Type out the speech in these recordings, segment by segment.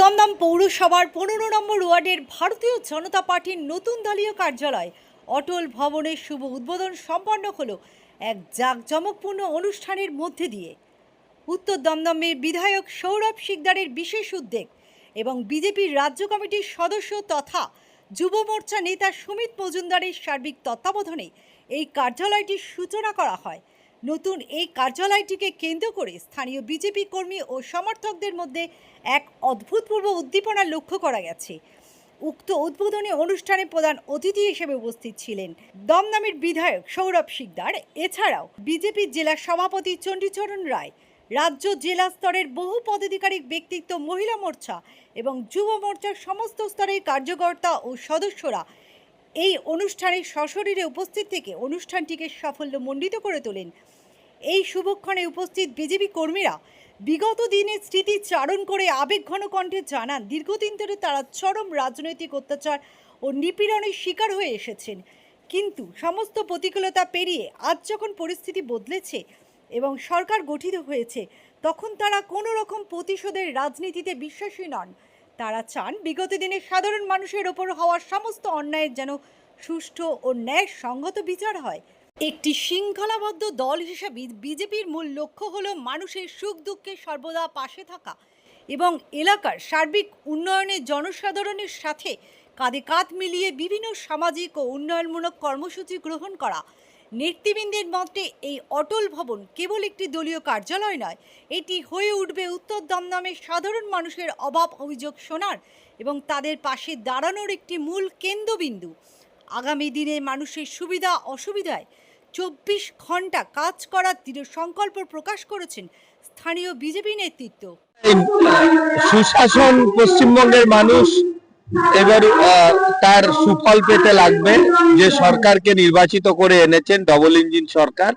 দমদম পৌরসভার 15 নম্বর ওয়ার্ডের ভারতীয় জনতা পার্টির নতুন দলীয় কার্যালয় অটল ভবনের শুভ উদ্বোধন সম্পন্ন হলো এক জাঁকজমকপূর্ণ অনুষ্ঠানের মধ্যে দিয়ে। উত্তর দমদমের বিধায়ক সৌরভ শিকদারের বিশেষ উদ্যোগ এবং বিজেপির রাজ্য কমিটির সদস্য তথা যুব মোর্চা নেতা সুমিত মজুমদারের সার্বিক তত্ত্বাবধানে এই কার্যালয়টির সূচনা করা হয়। নতুন এই কার্যালয়টিকে কেন্দ্র করে স্থানীয় বিজেপি কর্মী ও সমর্থকদের মধ্যে এক অভূতপূর্ব উদ্দীপনা লক্ষ্য করা গেছে। উক্ত উদ্বোধনী অনুষ্ঠানে প্রধান অতিথি হিসেবে উপস্থিত ছিলেন দমদমের বিধায়ক সৌরভ শিকদার, এছাড়াও বিজেপির জেলা সভাপতি চণ্ডীচরণ রায়, রাজ্য জেলা স্তরের বহু পদাধিকারিক ব্যক্তিত্ব, মহিলা মোর্চা এবং যুব মোর্চার সমস্ত স্তরের কার্যকর্তা ও সদস্যরা এই অনুষ্ঠানে সশরীরে উপস্থিত থেকে অনুষ্ঠানটিকে সাফল্যমণ্ডিত করে তোলেন। এই শুভক্ষণে উপস্থিত বিজেপি কর্মীরা বিগত দিনের স্মৃতি চারণ করে আবেগঘন কণ্ঠে জানান, দীর্ঘদিন ধরে তারা চরম রাজনৈতিক অত্যাচার ও নিপীড়নের শিকার হয়ে এসেছেন, কিন্তু সমস্ত প্রতিকূলতা পেরিয়ে আজ যখন পরিস্থিতি বদলেছে এবং সরকার গঠিত হয়েছে, তখন তারা কোনো রকম প্রতিশোধের রাজনীতিতে বিশ্বাসী নন। তারা চান বিগত দিনে সাধারণ মানুষের ওপর হওয়া সমস্ত অন্যায়ের যেন সুষ্ঠু ও ন্যায়সঙ্গত বিচার হয়। একটি শৃঙ্খলাবদ্ধ দল হিসেবে বিজেপির মূল লক্ষ্য হল মানুষের সুখ দুঃখে সর্বদা পাশে থাকা এবং এলাকার সার্বিক উন্নয়নে জনসাধারণের সাথে কাঁধে কাঁধ মিলিয়ে বিভিন্ন সামাজিক ও উন্নয়নমূলক কর্মসূচি গ্রহণ করা। নেতৃবৃন্দের মতে এই অটল ভবন কেবল একটি দলীয় কার্যালয় নয়, এটি হয়ে উঠবে উত্তর দমদমের সাধারণ মানুষের অভাব অভিযোগ শোনার এবং তাদের পাশে দাঁড়ানোর একটি মূল কেন্দ্রবিন্দু। আগামী দিনে মানুষের সুবিধা অসুবিধায় 24 ঘন্টা কাজ করার দৃঢ় সংকল্প প্রকাশ করেছেন স্থানীয় বিজেপি নেতৃত্ব। সুশাসন পশ্চিমবঙ্গের মানুষ এবার তার সুফল পেতে লাগবে। যে সরকারকে নির্বাচিত করে এনেছেন ডবল ইঞ্জিন সরকার,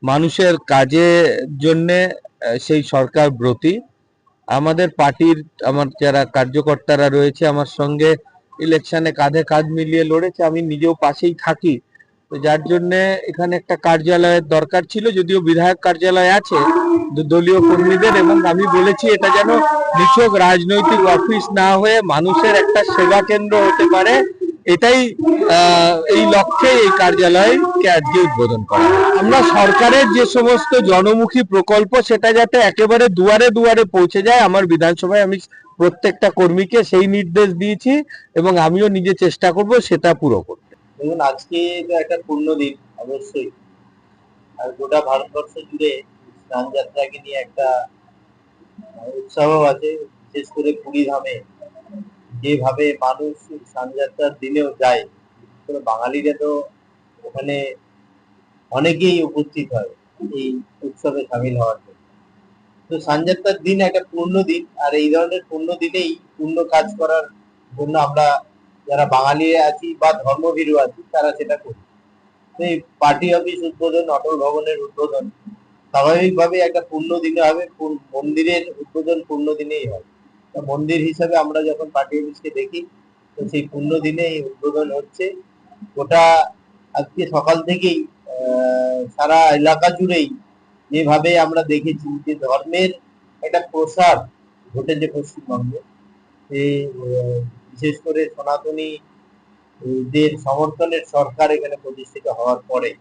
মানুষের কাজের জন্য সেই সরকার ব্রতী। আমাদের পার্টির আমার যারা কার্যকর্তারা রয়েছে আমার সঙ্গে ইলেকশনে কাঁধে কাঁধ মিলিয়ে লড়েছে, আমি নিজেও পাশেই থাকি, তো যার জন্য এখানে একটা কার্যালয়ের দরকার ছিল। যদিও বিধায়ক কার্যালয় আছে দলীয় কর্মীদের, এবং আমি বলেছি এটা যেন নিছক রাজনৈতিক অফিস না হয়ে মানুষের একটা সেবা কেন্দ্র হতে পারে, এটাই এই লক্ষ্যে এই কার্যালয়কে আজকে উদ্বোধন করা। আমরা সরকারের যে সমস্ত জনমুখী প্রকল্প সেটা যাতে একেবারে দুয়ারে দুয়ারে পৌঁছে যায়, আমার বিধানসভায় আমি প্রত্যেকটা কর্মীকে সেই নির্দেশ দিয়েছি এবং আমিও নিজে চেষ্টা করব সেটা পুরো করতে। দেখুন, আজকে তো একটা পূর্ণ দিন অবশ্যই, আর গোটা ভারতবর্ষ জুড়ে স্নান যাত্রাকে নিয়ে একটা উৎসাহ আছে। বিশেষ করে পুরী ধামে যেভাবে মানুষ স্নান যাত্রার দিনেও যায়, বিশেষ করে বাঙালিরা তো ওখানে অনেকেই উপস্থিত হয় এই উৎসবে সামিল হওয়ার জন্য। তো স্নান যাত্রার দিন একটা পূর্ণ দিন, আর এই ধরনের পূর্ণ দিনেই পূর্ণ কাজ করার জন্য আমরা যারা বাঙালিরা আছি বা ধর্মভীরু আছি তারা সেটা করি। এই পার্টি অফিস উদ্বোধন, অটল ভবনের উদ্বোধন স্বাভাবিকভাবে একটা পূর্ণ দিনে হবে। মন্দিরের উদ্বোধন পূর্ণ দিনেই হয়। মন্দির হিসাবে আমরা যখন পার্টি অফিসকে দেখি, তো সেই পূর্ণ দিনে এই উদ্বোধন হচ্ছে। গোটা আজকে সকাল থেকেই সারা এলাকা জুড়েই যেভাবে আমরা দেখেছি যে ধর্মের একটা প্রসার ঘটেছে পশ্চিমবঙ্গে, বিশেষ করে সনাতনী দের সমর্থনের সরকার এখানে প্রতিষ্ঠিত হওয়ার পরে,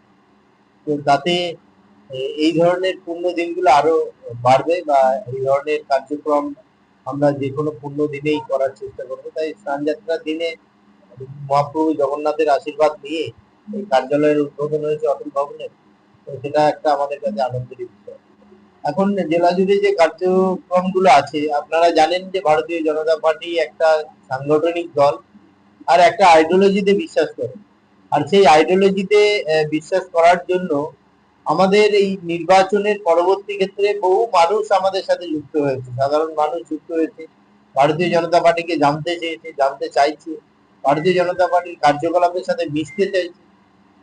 তো তাতে এই ধরনের পূর্ণ দিনগুলো আরো বাড়বে বা এই ধরনের কার্যক্রম আমরা যে কোনো পূর্ণ দিনেই করার চেষ্টা করবো। তাই স্নান যাত্রার দিনে মহাপ্রভু জগন্নাথের আশীর্বাদ নিয়ে এই কার্যালয়ের উদ্বোধন হয়েছে অটল ভবনের, তো সেটা একটা আমাদের কাছে আনন্দের বিষয়। এখন জেলা জুড়ে যে কার্যক্রমগুলো আছে, আপনারা জানেন যে ভারতীয় জনতা পার্টি একটা সাংগঠনিক দল আর একটা আইডিওলজিতে বিশ্বাস করে। আর সেই আইডিওলজিতে বিশ্বাস করার জন্য আমাদের এই নির্বাচনের পরবর্তী ক্ষেত্রে বহু মানুষ আমাদের সাথে যুক্ত হয়েছে, সাধারণ মানুষ যুক্ত হয়েছে, ভারতীয় জনতা পার্টিকে জানতে চেয়েছে, জানতে চাইছে, ভারতীয় জনতা পার্টির কার্যকলাপের সাথে মিশতে চাইছে।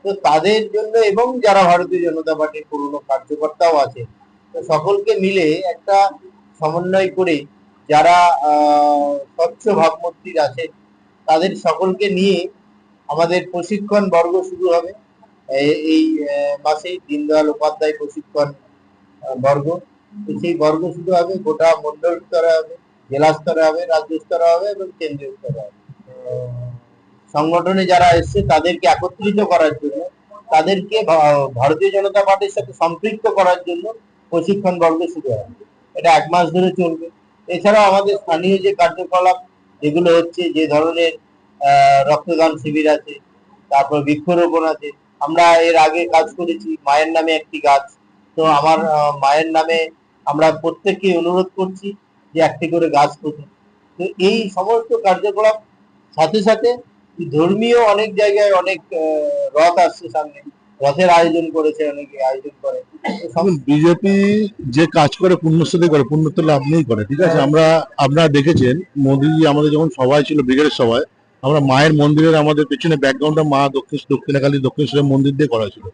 তো তাদের জন্য এবং যারা ভারতীয় জনতা পার্টির পুরনো কার্যকর্তাও আছে, তো সকলকে মিলে একটা সমন্বয় করে যারা স্বচ্ছ ভাবমূর্তির আছে তাদের সকলকে নিয়ে আমাদের প্রশিক্ষণ বর্গ শুরু হবে এই মাসেই, দীনদয়াল উপাধ্যায় প্রশিক্ষণ বর্গ। সেই বর্গ শুরু হবে, গোটা মন্ডল স্তরে হবে, জেলা স্তরে হবে, রাজ্য স্তরে হবে এবং কেন্দ্রীয় স্তরে হবে। সংগঠনে যারা এসছে তাদেরকে একত্রিত করার জন্য, তাদেরকে ভারতীয় জনতা পার্টির সাথে সম্পৃক্ত করার জন্য প্রশিক্ষণ পর্ব শুরু হবে। এটা 1 মাস ধরে চলবে। এছাড়াও আমাদের স্থানীয় যে কার্যকলাপ যেগুলো হচ্ছে, যে ধরনের রক্তদান শিবির আছে, তারপর বৃক্ষরোপণ আছে। আমরা এর আগে কাজ করেছি মায়ের নামে একটি গাছ। তো আমার মায়ের নামে আমরা প্রত্যেককে অনুরোধ করছি যে একটি করে গাছ পুঁতুন। তো এই সমস্ত কার্যকলাপ সাথে সাথে ধর্মীয় অনেক জায়গায় অনেক রথ আসছে সামনে, রথের আয়োজন করেছে, অনেকে আয়োজন করে। বিজেপি যে কাজ করে পুণ্যশ্রী করে, পুণ্য তো লাভ নেই করে, ঠিক আছে। আপনারা দেখেছেন মোদীজি আমাদের যখন সভায় ছিল, ব্রিগেডের সভায়, আমরা মায়ের মন্দিরের আমাদের পেছনে ব্যাকগ্রাউন্ডটা মা দক্ষিণাকালী দক্ষিণেশ্বরের মন্দির দিয়ে করা ছিল।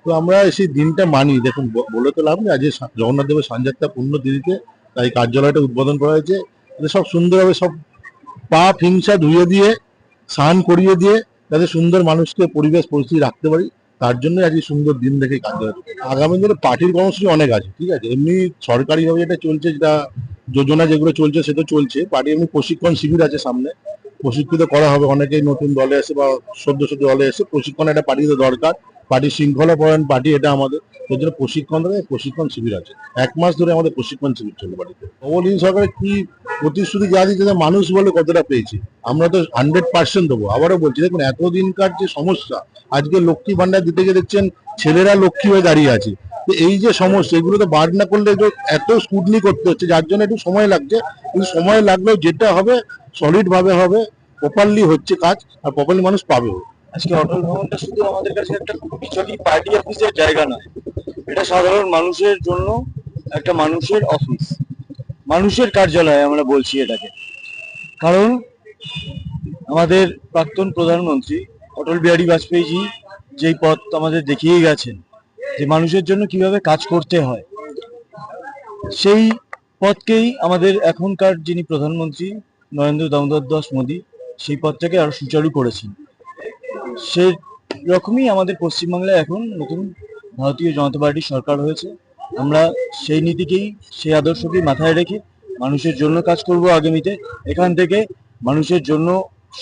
তো আমরা সেই দিনটা মানি। দেখুন, বলে তো লাভ নেই, আজ জগন্নাথ দেবের সানযাত্রা পূর্ণ তিথিতে তাই কার্যালয়টা উদ্বোধন করা হয়েছে। সব সুন্দরভাবে সব পাপ হিংসা ধুয়ে দিয়ে, স্নান করিয়ে দিয়ে, যাতে সুন্দর মানুষকে পরিবেশ পরিস্থিতি রাখতে পারি, তার জন্য আজকে সুন্দর দিন দেখে কাজ করে। আগামী দিনে পার্টির কর্মসূচি অনেক আছে, ঠিক আছে। এমনি সরকারিভাবে যেটা চলছে, যেটা যোজনা যেগুলো চলছে সেটা চলছে। পার্টি এমনি প্রশিক্ষণ শিবির আছে সামনে, প্রশিক্ষিত করা হবে। অনেকেই নতুন দলে এসে বা সদ্য দলে এসে প্রশিক্ষণ একটা পার্টিতে দরকার। পার্টির শৃঙ্খলা পরায়ণ পার্টি এটা আমাদের, এর জন্য প্রশিক্ষণ শিবির আছে। 1 মাস ধরে আমাদের প্রশিক্ষণ শিবির চলবে বাড়িতে। অবলীন সরকারের কি প্রতিশ্রুতি যা দিচ্ছে, মানুষ বলে কতটা পেয়েছি, আমরা তো 100% দেবো। আবারও বলছি, দেখুন এতদিনকার যে সমস্যা, আজকে লক্ষ্মী ভান্ডার দিতে গিয়ে দেখছেন ছেলেরা লক্ষ্মী হয়ে দাঁড়িয়ে আছে। তো এই যে সমস্যা, এগুলো তো বার না করলে এত স্কুটনি করতে হচ্ছে, যার জন্য একটু সময় লাগছে। কিন্তু সময় লাগলেও যেটা হবে সলিড ভাবে হবে, প্রপারলি হচ্ছে কাজ, আর প্রপারলি মানুষ পাবেও। আজকে অটল ভবনটা শুধু আমাদের কাছে একটা বিজেপি পার্টি অফিসের জায়গা নয়, এটা সাধারণ মানুষের জন্য একটা মানুষের অফিস, মানুষের কার্যালয় আমরা বলছি এটাকে। কারণ আমাদের প্রাক্তন প্রধানমন্ত্রী অটল বিহারী বাজপেয়ীজি যেই পথ আমাদের দেখিয়ে গেছেন যে মানুষের জন্য কিভাবে কাজ করতে হয়, সেই পথকেই আমাদের এখনকার যিনি প্রধানমন্ত্রী নরেন্দ্র দামোদর দাস মোদী সেই পথটাকে আরো সুচারু করেছেন। সেই রকমই আমাদের পশ্চিমবাংলায় এখন নতুন ভারতীয় জনতা পার্টির সরকার হয়েছে। আমরা সেই নীতিকেই, সেই আদর্শকেই মাথায় রেখে মানুষের জন্য কাজ করব আগামীতে। এখান থেকে মানুষের জন্য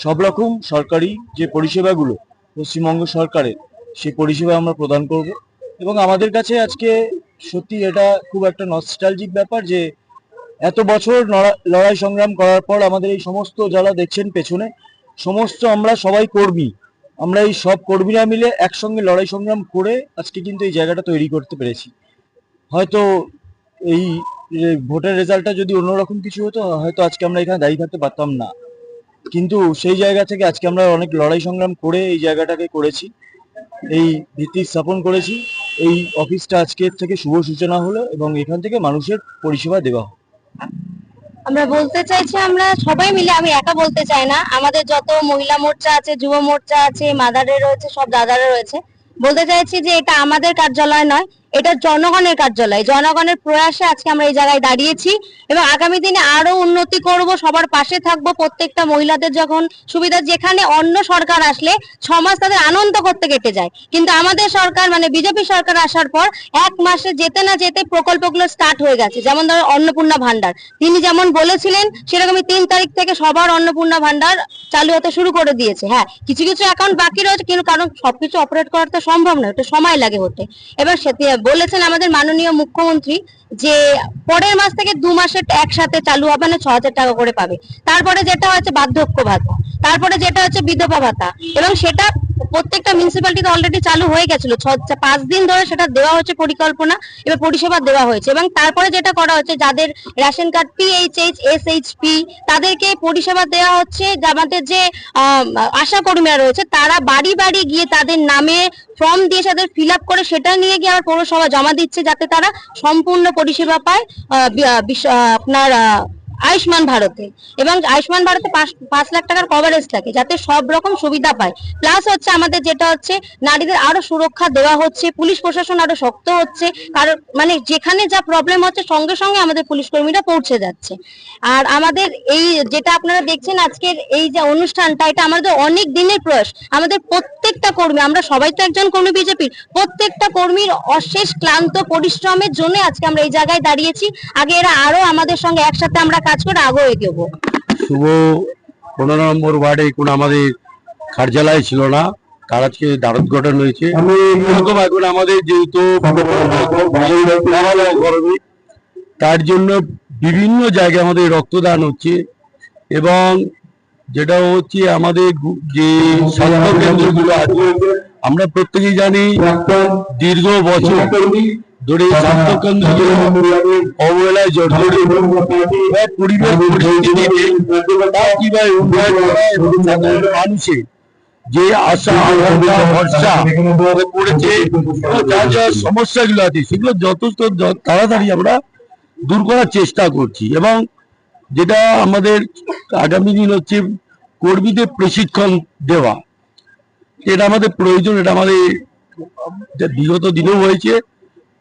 সব রকম সরকারি যে পরিষেবাগুলো পশ্চিমবঙ্গ সরকারের, সেই পরিষেবা আমরা প্রদান করব। এবং আমাদের কাছে আজকে সত্যি এটা খুব একটা নস্টালজিক ব্যাপার যে এত বছর লড়াই সংগ্রাম করার পর আমাদের এই সমস্ত যারা দেখছেন পেছনে, সমস্ত আমরা সবাই কর্মী, আমরা এই সব কর্মীরা মিলে একসঙ্গে লড়াই সংগ্রাম করে আজকে কিন্তু এই জায়গাটা তৈরি করতে পেরেছি। হয়তো এই ভোটের রেজাল্টটা যদি অন্যরকম কিছু হতো, হয়তো আজকে আমরা এখানে দাঁড়িয়ে থাকতে পারতাম না। কিন্তু সেই জায়গা থেকে আজকে আমরা অনেক লড়াই সংগ্রাম করে এই জায়গাটাকে করেছি, এই ভিত্তি স্থাপন করেছি। এই অফিসটা আজকের থেকে শুভ সূচনা হলো এবং এখান থেকে মানুষের পরিষেবা দেওয়া হবে। আমরা বলতে চাইছি, আমরা সবাই মিলে, আমি একা বলতে চাই না, আমাদের যত মহিলা মোর্চা আছে, যুব মোর্চা আছে, মাদারে রয়েছে, সব দাদারা রয়েছে, বলতে চাইছি যে এটা আমাদের কার্যালয় নয়, এটা জনগণের কার্যালয়। জনগণের প্রয়াসে আজকে আমরা এই জায়গায় দাঁড়িয়েছি এবং আগামী দিনে আরো উন্নতি করব, সবার পাশে থাকবো। প্রত্যেকটা মহিলাদের যখন সুবিধা, যেখানে অন্য সরকার আসলে 6 মাস তাদের আনন্দ করতে কেটে যায়, কিন্তু আমাদের সরকার মানে বিজেপি সরকার আসার পর 1 মাসে যেতে না যেতে প্রকল্পগুলো স্টার্ট হয়ে গেছে। যেমন ধরো অন্নপূর্ণা ভান্ডার, তিনি যেমন বলেছিলেন সেরকমই 3 তারিখ থেকে সবার অন্নপূর্ণা ভান্ডার চালু হতে শুরু করে দিয়েছে। হ্যাঁ, কিছু কিছু অ্যাকাউন্ট বাকি রয়েছে, কিন্তু কারণ সবকিছু অপারেট করা তো সম্ভব নয়, এটা সময় লাগে হতে। এবার বলেছেন আমাদের মাননীয় মুখ্যমন্ত্রী যে পরের মাস থেকে 2 মাসের একসাথে চালু হবে, না 6,000 টাকা করে পাবে। তারপরে যেটা হচ্ছে বার্ধক্য ভাতা, তারপরে যেটা হচ্ছে বিধবা ভাতা, এবং সেটা প্রত্যেকটা মিউনিসিপ্যালিটিতে অলরেডি চালু হয়ে গেছিল। 5 দিন ধরে সেটা দেওয়া হচ্ছে পরিকল্পনা, এবার পরিষেবা দেওয়া হয়েছে। এবং তারপরে যেটা করা হচ্ছে, যাদের রেশন কার্ড PHH SHP তাদেরকে পরিষেবা দেওয়া হচ্ছে। আমাদের যে আশা কর্মীরা রয়েছে তারা বাড়ি বাড়ি গিয়ে তাদের নামে ফর্ম দিয়ে তাদের ফিল আপ করে সেটা নিয়ে গিয়ে আবার পৌরসভা জমা দিচ্ছে, যাতে তারা সম্পূর্ণ পরিষেবা পায় আপনার আয়ুষ্মান ভারতে। এবং আয়ুষ্মান ভারতে 5 লাখ টাকার কভারেজ থাকে, যাতে সব রকম সুবিধা পায়। প্লাস হচ্ছে আমাদের যেটা হচ্ছে নারীদের আরো সুরক্ষা দেওয়া হচ্ছে, পুলিশ প্রশাসন আরো শক্ত হচ্ছে, কারণ মানে যেখানে যা প্রবলেম হচ্ছে সঙ্গে সঙ্গে আমাদের পুলিশ কর্মীরা পৌঁছে যাচ্ছে। আর আমাদের এই যেটা আপনারা দেখছেন আজকের এই যে অনুষ্ঠানটা, এটা আমাদের অনেক দিনের প্রয়াস। আমাদের প্রত্যেকটা কর্মী, আমরা সবাই তো একজন কর্মী বিজেপির, প্রত্যেকটা কর্মীর অশেষ ক্লান্ত পরিশ্রমের জন্য আজকে আমরা এই জায়গায় দাঁড়িয়েছি। আগে এরা আরো আমাদের সঙ্গে একসাথে আমরা কাজ করে আগে এগোবো। শুভ 15 নম্বর ওয়ার্ডে কোনো আমাদের কার্যালয় ছিল না, তার আজকে দ্বারোদ্ গঠন হয়েছে। এরকম এখন আমাদের যেহেতু গরমে, তার জন্য বিভিন্ন জায়গায় আমাদের রক্তদান হচ্ছে, এবং যেটা হচ্ছে আমাদের যে স্বাস্থ্য কেন্দ্রগুলো আছে, আমরা প্রত্যেকেই জানি দীর্ঘ বছর ধরে স্বাস্থ্য কেন্দ্র অবহেলায় জর্জরিত, পরিবেশ পরিস্থিতিতে তার কিভাবে উন্নয়ন করা এবং সাধারণ মানুষের যে আশা আকাঙ্ক্ষা ভরসা পড়েছে এবং যা যা সমস্যাগুলো আছে সেগুলো যথেষ্ট তাড়াতাড়ি আমরা দূর করার চেষ্টা করছি। এবং যেটা আমাদের আগামী দিন হচ্ছে কর্মীদের প্রশিক্ষণ দেওয়া, এটা আমাদের প্রয়োজন, এটা আমাদের বিগত দিনেও হয়েছে,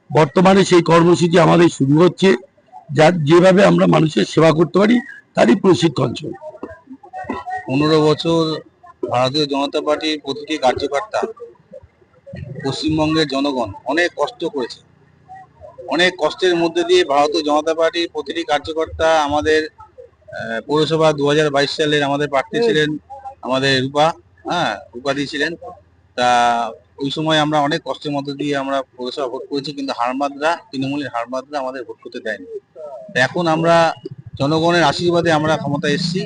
বর্তমানে সেই কর্মসূচি আমাদের শুরু হচ্ছে, যা যেভাবে আমরা মানুষের সেবা করতে পারি তারই প্রশিক্ষণ চলছে। 15 বছর ভারতীয় জনতা পার্টির প্রতিটি কার্যকর্তা, পশ্চিমবঙ্গের জনগণ অনেক কষ্ট করেছে। অনেক কষ্টের মধ্যে দিয়ে ভারতীয় জনতা পার্টির প্রতিটি কার্যকর্তা আমাদের পৌরসভা 2022 সালের আমাদের প্রার্থী ছিলেন আমাদের রূপা দিয়েছিলেন। তা ওই সময় আমরা অনেক কষ্টের মধ্যে দিয়ে আমরা পৌরসভা ভোট করেছি, কিন্তু হারমাদরা, তৃণমূলের হারমাদরা আমাদের ভোট করতে দেয়নি। তা এখন আমরা জনগণের আশীর্বাদে আমরা ক্ষমতায় এসেছি,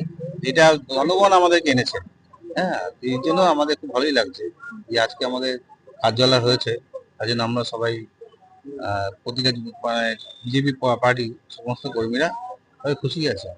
এটা জনগণ আমাদেরকে এনেছে। এই জন্য আমাদের খুব ভালোই লাগছে যে আজকে আমাদের কার্যালয় হয়েছে, তার জন্য আমরা সবাই প্রতিটা বিজেপি পার্টি সমস্ত কর্মীরা সবাই খুশি আছে।